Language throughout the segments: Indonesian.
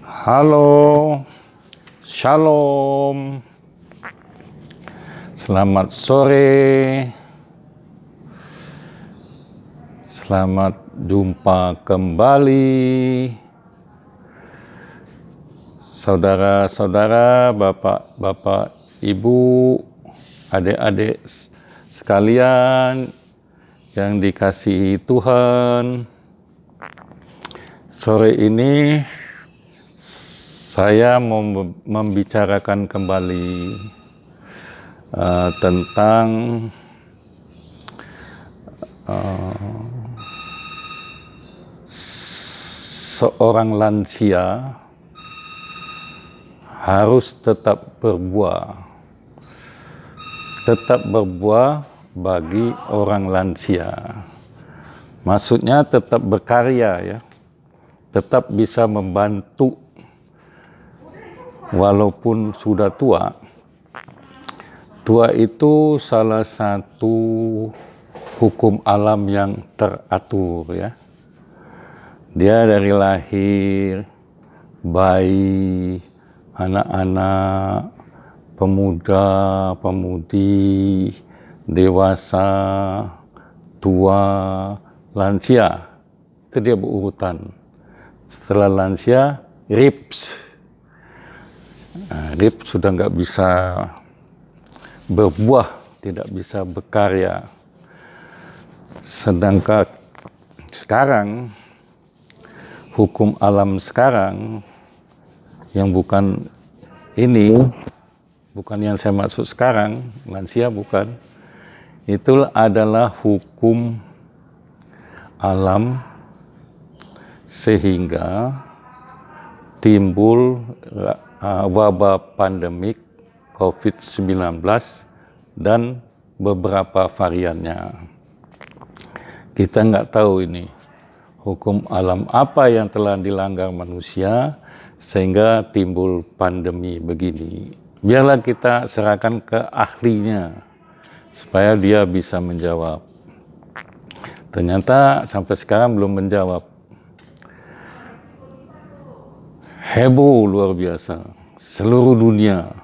Halo, Shalom, selamat sore, selamat jumpa kembali, saudara-saudara, bapak-bapak, ibu, adik-adik sekalian yang dikasihi Tuhan. Sore ini saya mau membicarakan kembali tentang seorang lansia harus tetap berbuah bagi orang lansia. Maksudnya tetap berkarya ya, tetap bisa membantu walaupun sudah tua. Tua itu salah satu hukum alam yang teratur ya. Dia dari lahir, bayi, anak-anak, pemuda, pemudi, dewasa, tua, lansia. Itu dia berurutan. Setelah lansia, rips. Rip sudah nggak bisa berbuah, tidak bisa berkarya. Sedangkan sekarang, hukum alam sekarang, yang bukan ini, bukan yang saya maksud sekarang, lansia bukan, itu adalah hukum alam sehingga timbul wabah pandemik COVID-19 dan beberapa variannya. Kita nggak tahu ini hukum alam apa yang telah dilanggar manusia sehingga timbul pandemi begini. Biarlah kita serahkan ke ahlinya supaya dia bisa menjawab. Ternyata sampai sekarang belum menjawab. Heboh luar biasa, seluruh dunia.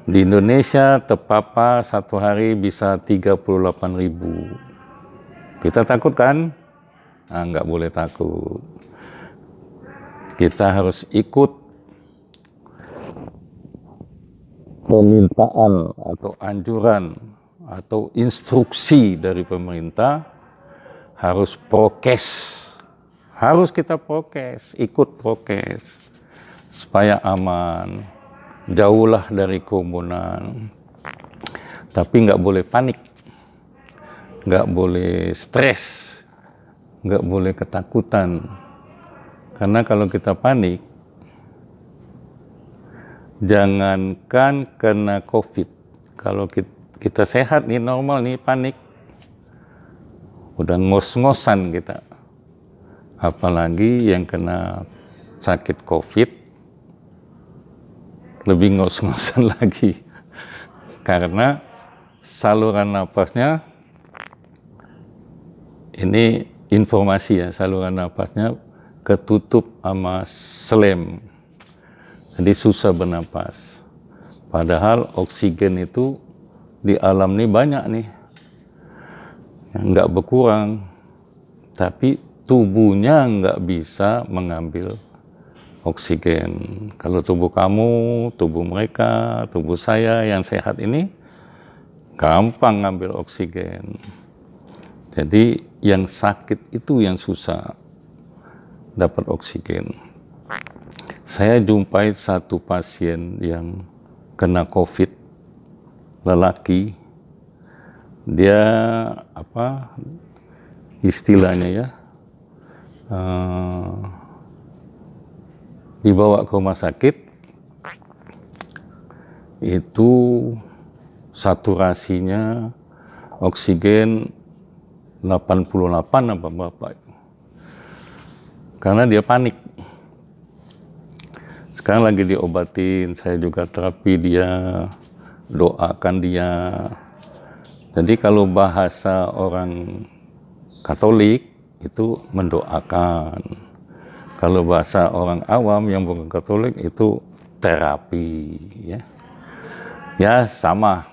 Di Indonesia terpapar satu hari bisa 38.000. Kita takut kan? Nggak boleh takut. Kita harus ikut permintaan atau anjuran atau instruksi dari pemerintah, harus prokes. Harus kita prokes, ikut prokes, supaya aman, jauhlah dari kerumunan. Tapi nggak boleh panik, nggak boleh stres, nggak boleh ketakutan. Karena kalau kita panik, jangankan kena COVID, kalau kita sehat nih, normal nih, panik, udah ngos-ngosan kita. Apalagi yang kena sakit COVID, lebih ngos-ngosan lagi. Karena saluran napasnya, ini informasi ya, saluran napasnya ketutup sama selem. Jadi susah bernapas. Padahal oksigen itu di alam ini banyak nih. Nggak berkurang. Tapi tubuhnya nggak bisa mengambil oksigen. Kalau tubuh kamu, tubuh mereka, tubuh saya yang sehat ini gampang ngambil oksigen. Jadi yang sakit itu yang susah dapat oksigen. Saya jumpai satu pasien yang kena COVID, lelaki. Dia istilahnya ya, dibawa ke rumah sakit, itu saturasinya oksigen 88 apa berapa, karena dia panik. Sekarang lagi diobatin, saya juga terapi dia, doakan dia. Jadi kalau bahasa orang Katolik itu mendoakan. Kalau bahasa orang awam yang bukan Katolik itu terapi, ya. Ya sama.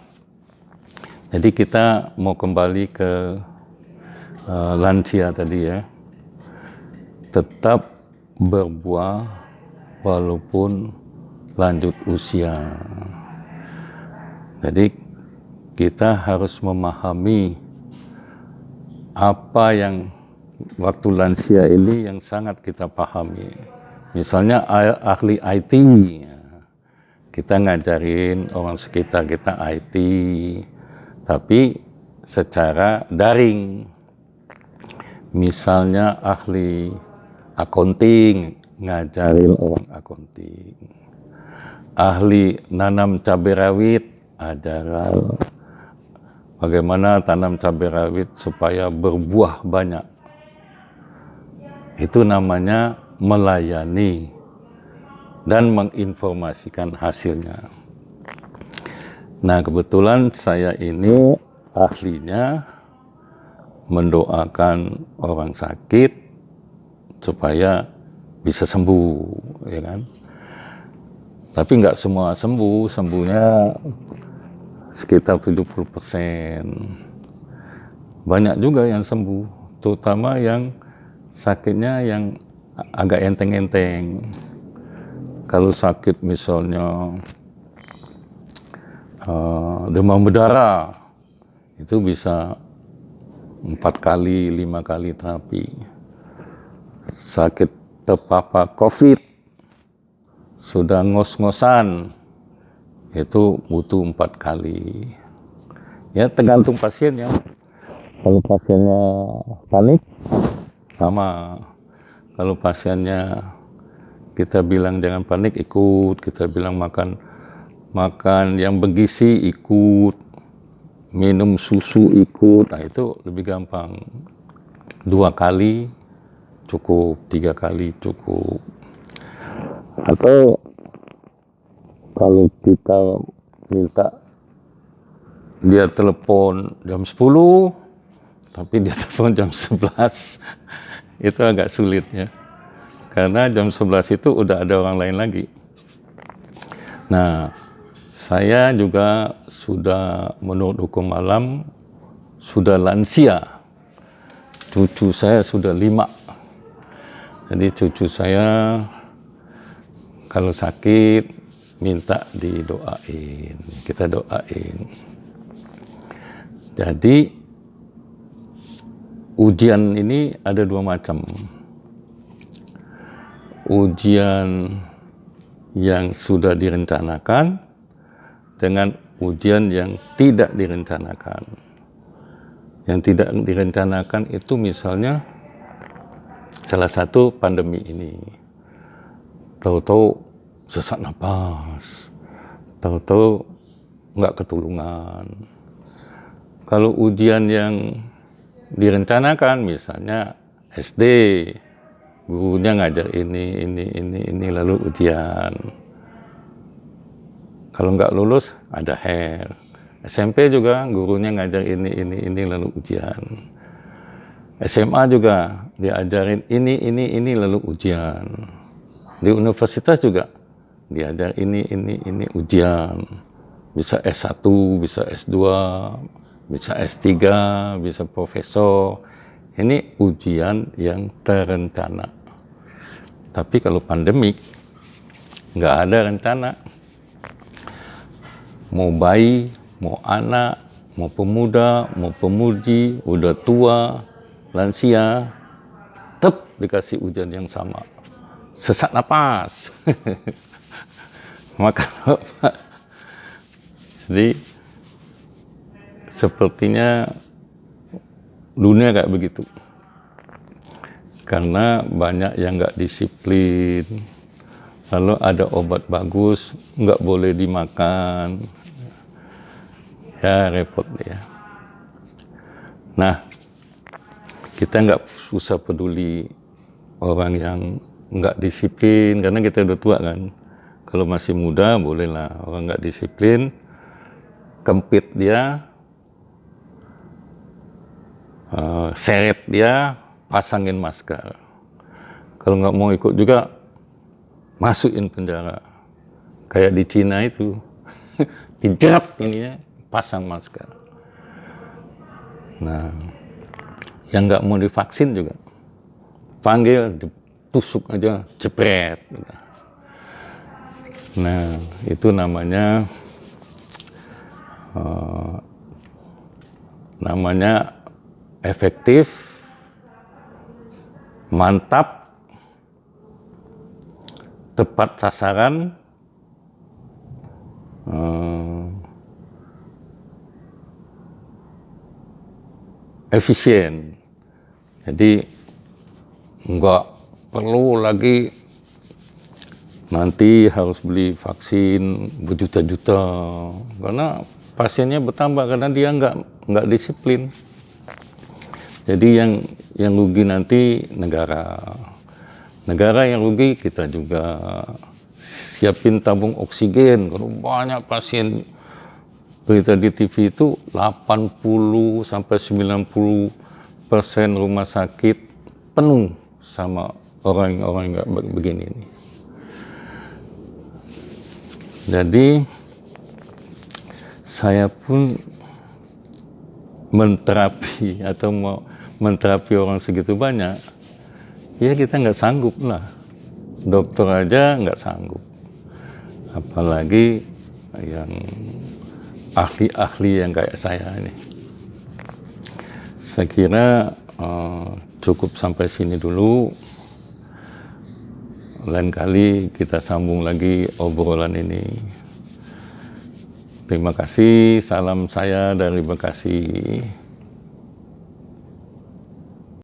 Jadi kita mau kembali ke lansia tadi ya. Tetap berbuah walaupun lanjut usia. Jadi kita harus memahami apa yang waktu lansia ini yang sangat kita pahami. Misalnya ahli IT, kita ngajarin orang sekitar kita IT, tapi secara daring. Misalnya ahli accounting, ngajarin orang accounting. Ahli nanam cabai rawit, ajaran bagaimana tanam cabai rawit supaya berbuah banyak. Itu namanya melayani dan menginformasikan hasilnya. Nah, kebetulan saya ini ahlinya mendoakan orang sakit supaya bisa sembuh, ya kan? Tapi nggak semua sembuh, sembuhnya sekitar 70%. Banyak juga yang sembuh, terutama yang sakitnya yang agak enteng-enteng. Kalau sakit misalnya demam berdarah, itu bisa 4 kali, 5 kali terapi. Sakit terpapar COVID, sudah ngos-ngosan, itu butuh 4 kali. Ya tergantung pasiennya. Kalau pasiennya panik, sama. Kalau pasiennya kita bilang jangan panik, ikut. Kita bilang makan yang bergizi, ikut. Minum susu, ikut. Nah itu lebih gampang. 2 kali cukup, 3 kali cukup. Atau kalau kita minta dia telepon jam 10, tapi dia telepon jam 11, itu agak sulit ya. Karena jam 11 itu udah ada orang lain lagi. Nah, saya juga sudah menurut hukum alam, sudah lansia. Cucu saya sudah 5. Jadi cucu saya kalau sakit minta didoain, kita doain. Jadi ujian ini ada 2 macam. Ujian yang sudah direncanakan dengan ujian yang tidak direncanakan. Yang tidak direncanakan itu misalnya salah satu pandemi ini. Tahu-tahu sesak napas, tahu-tahu nggak ketulungan. Kalau ujian yang direncanakan, misalnya SD, gurunya ngajar ini, lalu ujian. Kalau nggak lulus, ada HER. SMP juga gurunya ngajar ini, lalu ujian. SMA juga diajarin ini, lalu ujian. Di universitas juga diajar ini, ujian. Bisa S1, bisa S2, bisa S3, bisa profesor. Ini ujian yang terencana. Tapi kalau pandemik, nggak ada rencana. Mau bayi, mau anak, mau pemuda, mau pemudi, udah tua, lansia, tetap dikasih ujian yang sama. Sesak napas. Maka apa? Jadi sepertinya dunia kayak begitu. Karena banyak yang nggak disiplin. Lalu ada obat bagus, nggak boleh dimakan. Ya repot ya. Nah, kita nggak usah peduli orang yang nggak disiplin, karena kita udah tua kan. Kalau masih muda bolehlah, orang nggak disiplin, kempit dia, seret dia, pasangin masker. Kalau nggak mau ikut juga, masukin penjara. Kayak di Cina itu, dijerat ininya, pasang masker. Nah, yang nggak mau divaksin juga, panggil, ditusuk aja, jepret. Nah, itu namanya efektif, mantap, tepat sasaran, efisien. Jadi nggak perlu lagi nanti harus beli vaksin berjuta-juta, karena pasiennya bertambah karena dia nggak disiplin. Jadi yang rugi nanti negara yang rugi, kita juga. Siapin tabung oksigen. Kalau banyak pasien, berita di TV itu 80 sampai 90% rumah sakit penuh sama orang-orang nggak begini nih. Jadi saya pun menterapi atau mau menterapi orang segitu banyak, ya kita nggak sanggup lah. Dokter aja nggak sanggup, apalagi yang ahli-ahli yang kayak saya ini. Saya kira cukup sampai sini dulu. Lain kali kita sambung lagi obrolan ini. Terima kasih, salam saya dari Bekasi.